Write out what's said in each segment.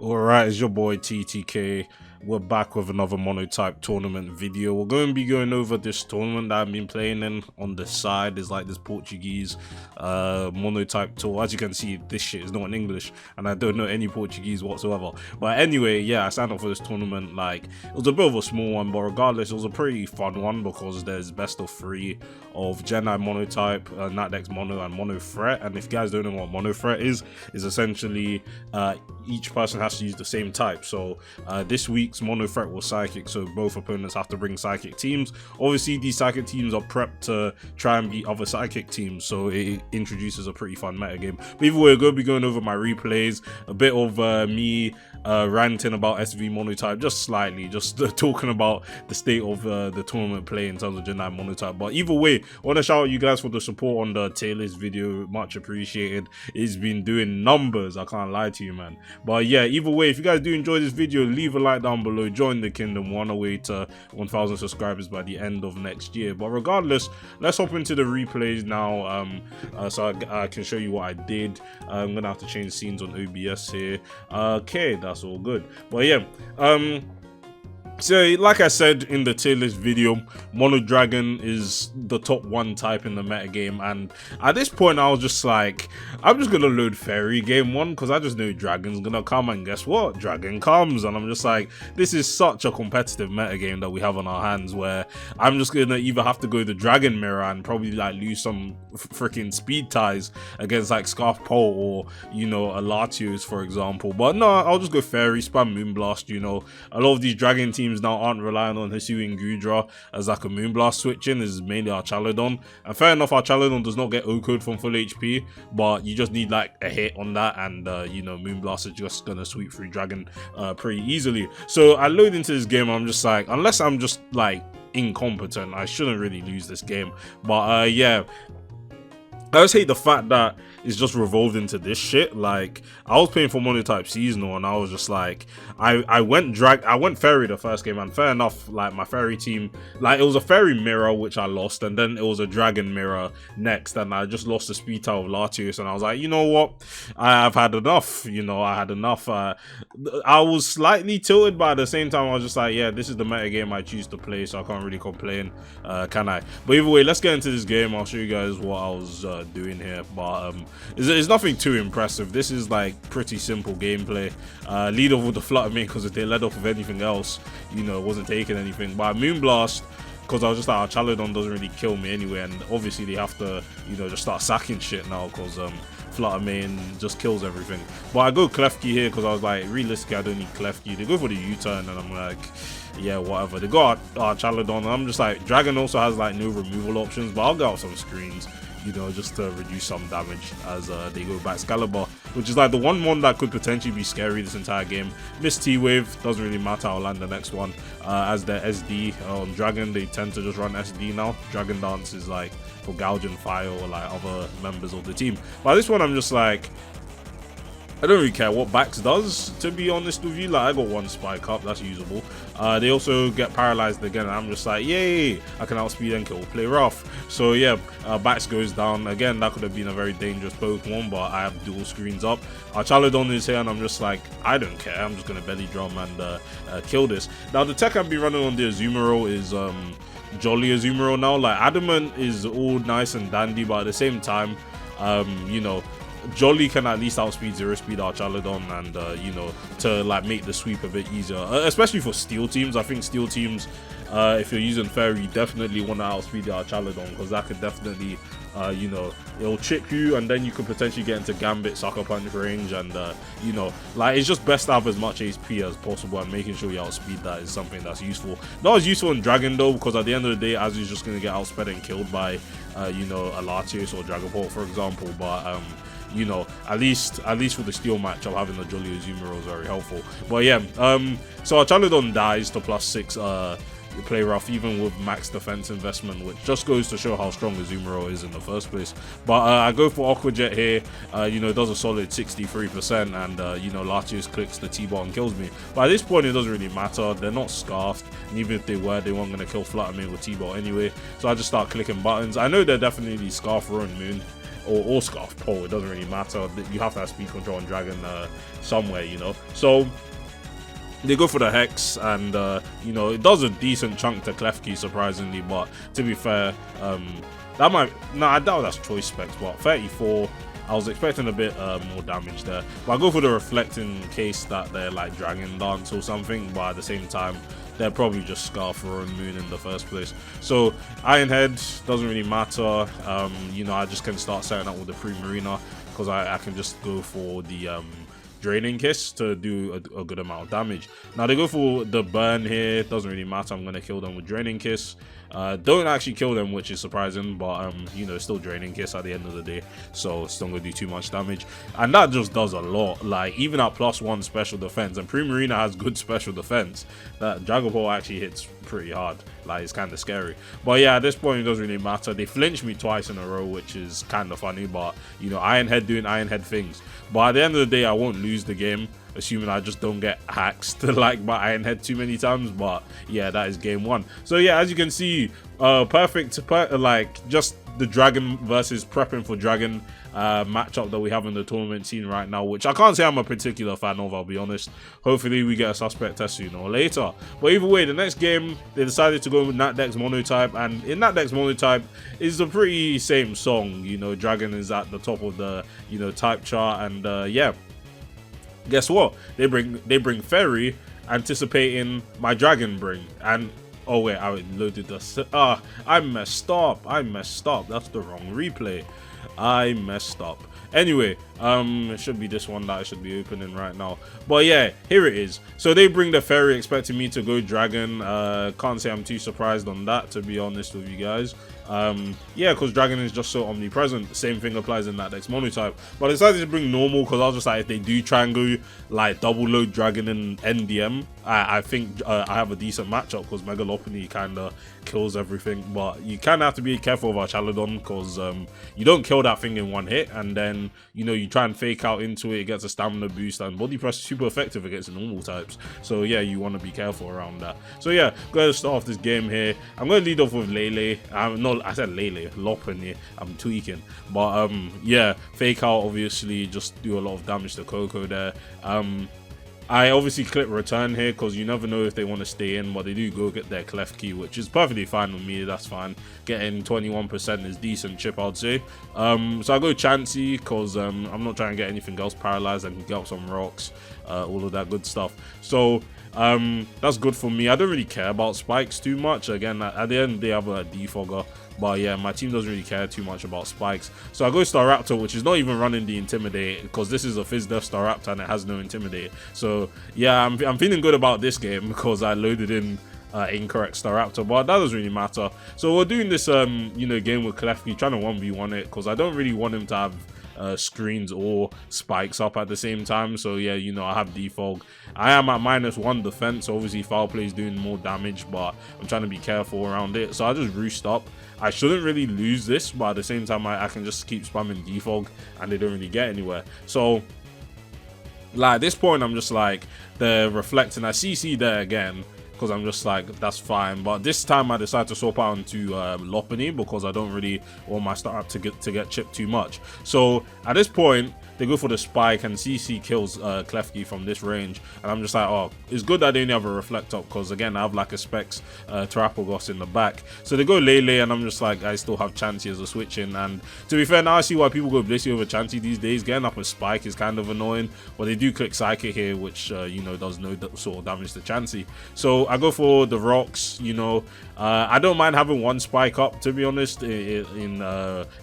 Alright, it's your boy TTK. We're back with another Monotype tournament video. We're going to be going over this tournament that I've been playing in. On the side is like this Portuguese Monotype tour. As you can see, this shit is not in English and I don't know any Portuguese whatsoever. But anyway, yeah, I signed up for this tournament. Like, it was a bit of a small one, but regardless, it was a pretty fun one because there's best of 3 of Gen I Monotype, Natdex Mono, and Mono Threat. And if you guys don't know what Mono Threat is essentially each person has to use the same type. So this week's Mono Threat was Psychic, so both opponents have to bring Psychic teams. Obviously, these Psychic teams are prepped to try and beat other Psychic teams, so it introduces a pretty fun metagame. But either way, we're going to be going over my replays, a bit of me ranting about SV Monotype, just slightly, just talking about the state of the tournament play in terms of Gen 9 Monotype. But either way, I want to shout out you guys for the support on the tier list video, much appreciated. It's been doing numbers, I can't lie to you, man. But yeah, either way, if you guys do enjoy this video, leave a like down below, join the kingdom, we're on our way to 1,000 subscribers by the end of next year. But regardless, let's hop into the replays now, so I can show you what I did. I'm gonna have to change scenes on OBS here. Okay, that's all good. But yeah, so like I said in the tier list video, Mono Dragon is the top 1 type in the metagame, and at this point I was just like, I'm just gonna load Fairy game 1 because I just know Dragon's gonna come, and guess what? Dragon comes, and I'm just like, this is such a competitive metagame that we have on our hands where I'm just gonna either have to go the Dragon Mirror and probably like lose some freaking speed ties against like Scarf Pole or, you know, a Latios for example. But no, I'll just go Fairy, spam Moonblast. You know, a lot of these Dragon teams now aren't relying on Hisu and Gudra as like a Moonblast switching, is mainly our Chalodon. And fair enough, our Chalodon does not get O-code from full HP, but you just need like a hit on that, and you know, Moonblast is just gonna sweep through Dragon pretty easily. So I load into this game, I'm just like, unless I'm just like incompetent, I shouldn't really lose this game. But yeah, I just hate the fact that it's just revolved into this shit. Like, I was playing for Monotype seasonal and I was just like, I went Fairy the first game, and fair enough, like my Fairy team, like it was a Fairy mirror which I lost, and then it was a Dragon mirror next, and I just lost the speed tile of Latios, and I was like, you know what, I've had enough. You know, I had enough. I was slightly tilted, but at the same time I was just like, yeah, this is the meta game I choose to play, so I can't really complain, can I? But either way, let's get into this game. I'll show you guys what I was doing here, but it's nothing too impressive. This is like pretty simple gameplay. Lead off with the Flutter Mane, because if they led off with anything else, you know, it wasn't taking anything. But Moonblast, because I was just like, our Chalodon doesn't really kill me anyway, and obviously they have to, you know, just start sacking shit now because Flutter Mane just kills everything. But I go Klefki here because I was like, realistically, I don't need Klefki. They go for the U-turn, and I'm like, yeah, whatever. They got our Chalodon, and I'm just like, Dragon also has like no removal options, but I'll get out some screens, you know, just to reduce some damage as they go back. Excalibur, which is like the one that could potentially be scary this entire game. Miss T-Wave, doesn't really matter, I'll land the next one. As their SD on Dragon, they tend to just run SD now. Dragon Dance is like for gouging fire or like other members of the team. But this one I'm just like, I don't really care what Bax does, to be honest with you. Like, I got 1 spike up, that's usable. They also get paralyzed again, and I'm just like, yay, I can outspeed and kill, play rough. So yeah, Bax goes down. Again, that could have been a very dangerous Pokemon, but I have dual screens up. Our Chalodon is here, and I'm just like, I don't care, I'm just gonna belly drum and kill this. Now, the tech I've been running on the Azumarill is Jolly Azumarill now. Like, Adamant is all nice and dandy, but at the same time, you know, Jolly can at least outspeed Zero Speed our Chalodon, and you know, to like make the sweep a bit easier, especially for Steel teams. I think Steel teams, if you're using Fairy, you definitely want to outspeed our Chalodon, because that could definitely, you know, it'll chip you, and then you could potentially get into Gambit, Sucker Punch range, and you know, like, it's just best to have as much HP as possible, and making sure you outspeed that is something that's useful. Not as useful in Dragon though, because at the end of the day, Azu's just gonna get outsped and killed by you know, a Latios or Dragapult for example. But you know, at least for the Steel matchup, having the Jolly Azumarill is very helpful. But yeah, so our Chalodon dies to +6 play rough, even with max defense investment, which just goes to show how strong Azumarill is in the first place. But I go for Aqua Jet here, you know, it does a solid 63%, and you know, Latios clicks the T-bot and kills me. But at this point, it doesn't really matter, they're not scarfed, and even if they were, they weren't going to kill Flutter Mane with T-bot anyway, so I just start clicking buttons. I know they're definitely Scarf Ruin Moon, or Scarf Pole, it doesn't really matter. You have to have speed control on Dragon somewhere, you know. So they go for the Hex, and you know, it does a decent chunk to Klefki, surprisingly, but to be fair, that might, I doubt that's choice specs, but 34, I was expecting a bit more damage there. But I go for the Reflect in case that they're like Dragon Dance or something, but at the same time, they're probably just Scarf or Moon in the first place. So Iron Head doesn't really matter. You know, I just can start setting up with the Pre-Marina, because I can just go for the Draining Kiss to do a good amount of damage. Now they go for the burn here, doesn't really matter, I'm gonna kill them with Draining Kiss. Don't actually kill them, which is surprising, but you know, still Draining Kiss at the end of the day, so it's not gonna do too much damage, and that just does a lot. Like, even at +1 special defense, and Pre-Marina has good special defense, that Dragon Ball actually hits pretty hard. Like, it's kind of scary. But yeah, at this point it doesn't really matter. They flinched me twice in a row, which is kind of funny, but you know, Iron Head doing Iron Head things. But at the end of the day, I won't lose the game, assuming I just don't get hacks to like my Iron Head too many times. But yeah, that is game 1. So yeah, as you can see, perfect, like just the Dragon versus prepping for Dragon matchup that we have in the tournament scene right now, which I can't say I'm a particular fan of, I'll be honest. Hopefully we get a suspect test sooner or later. But either way, the next game they decided to go with Natdex Monotype, and in Natdex Monotype is a pretty same song. You know, Dragon is at the top of the, you know, type chart, and yeah, guess what? They bring Fairy, anticipating my Dragon bring, and oh wait, I loaded the I messed up. That's the wrong replay. I messed up. Anyway, it should be this one that I should be opening right now. But yeah, here it is. So they bring the Fairy, expecting me to go Dragon. Can't say I'm too surprised on that, to be honest with you guys. Yeah, because Dragon is just so omnipresent. Same thing applies in that next Monotype. But I decided to bring normal, because I was just like, if they do try and go like double load Dragon and NDM, I think I have a decent matchup, because Megalopony kind of kills everything. But you kind of have to be careful of our Chaladon, because you don't kill that thing in one hit, and then, you know, you try and fake out into it, it gets a stamina boost, and Body Press is super effective against the normal types. So yeah, you want to be careful around that. So yeah, go ahead and start off this game here. I'm going to lead off with Lele. I said Lele, Lopunny. I'm tweaking. But yeah, fake out, obviously, just do a lot of damage to Coco there. I obviously click return here, because you never know if they want to stay in, but they do go get their Klefki, which is perfectly fine with me. That's fine. Getting 21% is decent chip, I'd say. So I go Chansey, because I'm not trying to get anything else paralyzed. I can get up some rocks, all of that good stuff. So that's good for me. I don't really care about spikes too much. Again, at the end they have a defogger. But yeah, my team doesn't really care too much about spikes. So I go Staraptor, which is not even running the Intimidate, because this is a Fizz Def Staraptor and it has no Intimidate. So yeah, I'm feeling good about this game, because I loaded in incorrect Staraptor, but that doesn't really matter. So we're doing this you know, game with Klefki, trying to 1v1 it, because I don't really want him to have screens or spikes up at the same time. So yeah, you know, I have defog. I am at -1 defense, so obviously foul play is doing more damage, but I'm trying to be careful around it. So I just roost up. I shouldn't really lose this, but at the same time I can just keep spamming defog and they don't really get anywhere. So like at this point I'm just like, they're reflecting. I CC there again, because I'm just like, that's fine. But this time I decided to swap out into Lopunny, because I don't really want my startup to get chipped too much. So at this point they go for the spike, and CC kills Klefki from this range, and I'm just like, oh, it's good that they only have a reflect up, because again I have like a Specs Terapagos in the back. So they go Lele, and I'm just like, I still have Chansey as a switch in. And to be fair, now I see why people go Blissey over Chansey these days. Getting up a spike is kind of annoying, but they do click Psychic here, which you know, does no sort of damage to Chansey. So I go for the rocks. You know, I don't mind having one spike up, to be honest, in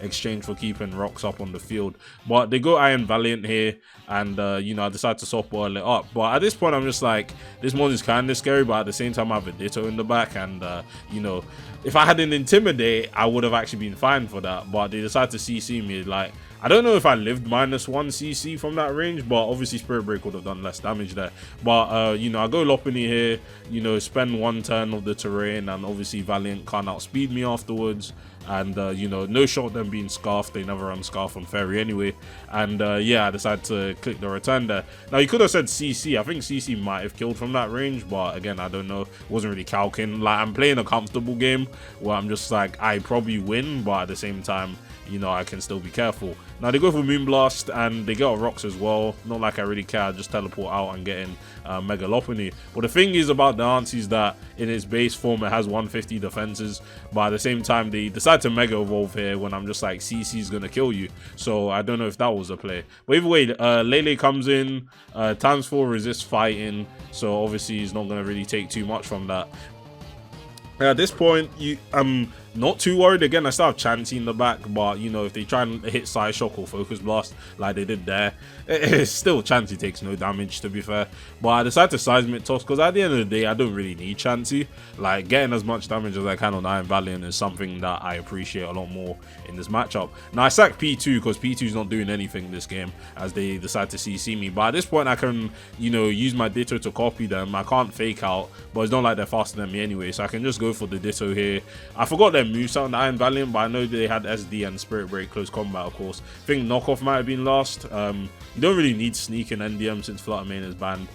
exchange for keeping rocks up on the field. But they go Iron Valiant here, and you know, I decided to softball it up. But at this point I'm just like, this mod is kind of scary, but at the same time I have a Ditto in the back, and you know, if I had an Intimidate I would have actually been fine for that. But they decided to CC me. Like, I don't know if I lived -1 CC from that range, but obviously Spirit Break would have done less damage there. But you know, I go Lopunny here, you know, spend 1 turn of the terrain, and obviously Valiant can't outspeed me afterwards. and you know, no shot them being scarfed. They never run scarf on Fairy anyway, and yeah, I decided to click the return there. Now you could have said CC. I think CC might have killed from that range, but again, I don't know. Wasn't really calcing. Like, I'm playing a comfortable game where I'm just like, I probably win, but at the same time, you know, I can still be careful. Now they go for Moonblast and they get rocks as well. Not like I really care, I just teleport out and get in Mega Lopunny. But the thing is about Diancie is that in its base form it has 150 defenses, but at the same time they decide to Mega Evolve here when I'm just like, CC's gonna kill you. So I don't know if that was a play. But either way, Lele comes in, times 4 resist fighting, so obviously he's not gonna really take too much from that. At this point, I'm not too worried. Again, I still have Chansey in the back, but you know, if they try and hit Side Shock or Focus Blast like they did there, it's still Chansey takes no damage, to be fair. But I decided to Seismic Toss because at the end of the day, I don't really need Chansey. Like, getting as much damage as I can on Iron Valiant is something that I appreciate a lot more in this matchup. Now I sack P2 because P2's not doing anything this game as they decide to CC me. But at this point, I can, you know, use my Ditto to copy them. I can't fake out, but it's not like they're faster than me anyway, so I can just go for the Ditto here. I forgot their moveset on the Iron Valiant, but I know they had SD and Spirit Break close combat, of course. I think Knockoff might have been last. You don't really need Sneak and NDM since Flutter Mane is banned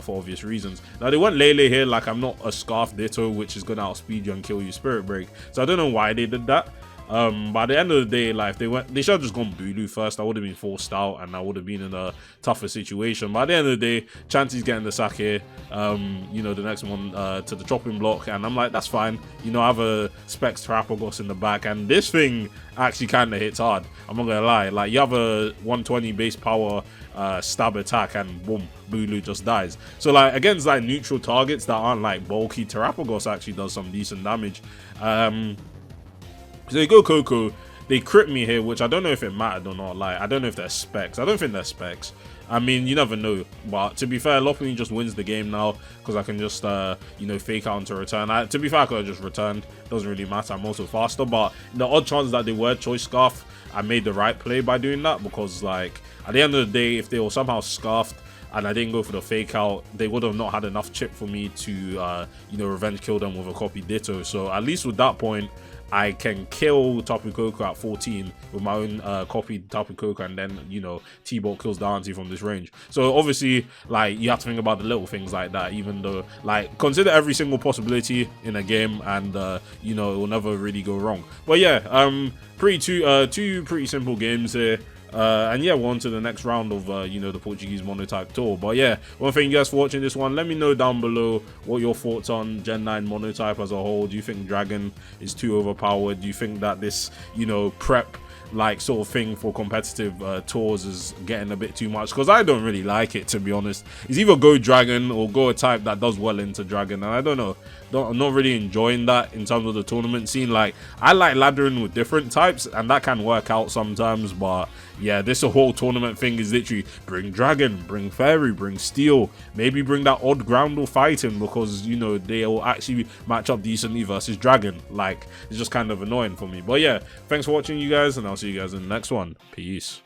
for obvious reasons. Now they went Lele here, like I'm not a Scarf Ditto which is gonna outspeed you and kill you Spirit Break, so I don't know why they did that. But at the end of the day, like, they should have just gone Bulu first. I would have been forced out and I would have been in a tougher situation. But at the end of the day, Chansey's getting the sack here. You know, the next one to the chopping block, and I'm like, that's fine. You know, I have a Specs Terapagos in the back, and this thing actually kind of hits hard. I'm not gonna lie. Like, you have a 120 base power stab attack, and boom, Bulu just dies. So like, against like neutral targets that aren't like bulky, Terapagos actually does some decent damage. So they go Coco, they crit me here, which I don't know if it mattered or not. Like, I don't know if they're specs. I don't think they're specs. I mean, you never know. But to be fair, Lopunny just wins the game now because I can just, you know, fake out into return. To be fair, I could have just returned. Doesn't really matter. I'm also faster. But the odd chances that they were Choice Scarf, I made the right play by doing that because, like, at the end of the day, if they were somehow scarfed and I didn't go for the fake out, they would have not had enough chip for me to, you know, revenge kill them with a copy Ditto. So at least with that point, I can kill Tapu Koko at 14 with my own copied Tapu Koko, and then, you know, T-Bolt kills Diancie from this range. So obviously, like, you have to think about the little things like that, even though, like, consider every single possibility in a game, and you know, it will never really go wrong. But yeah, two pretty simple games here. And yeah, we're on to the next round of you know, the Portuguese Monotype tour. But yeah, well, thank you guys for watching this one. Let me know down below what your thoughts on Gen 9 Monotype as a whole. Do you think Dragon is too overpowered? Do you think that this, you know, prep like sort of thing for competitive tours is getting a bit too much? Because I don't really like it, to be honest. It's either go Dragon or go a type that does well into Dragon, and I don't know, I'm not really enjoying that in terms of the tournament scene. Like, I like laddering with different types, and that can work out sometimes, but yeah, this whole tournament thing is literally bring Dragon, bring Fairy, bring Steel, maybe bring that odd Groundle fighting, because, you know, they'll actually match up decently versus Dragon. Like, it's just kind of annoying for me. But yeah, thanks for watching, you guys, and I'll see you guys in the next one. Peace.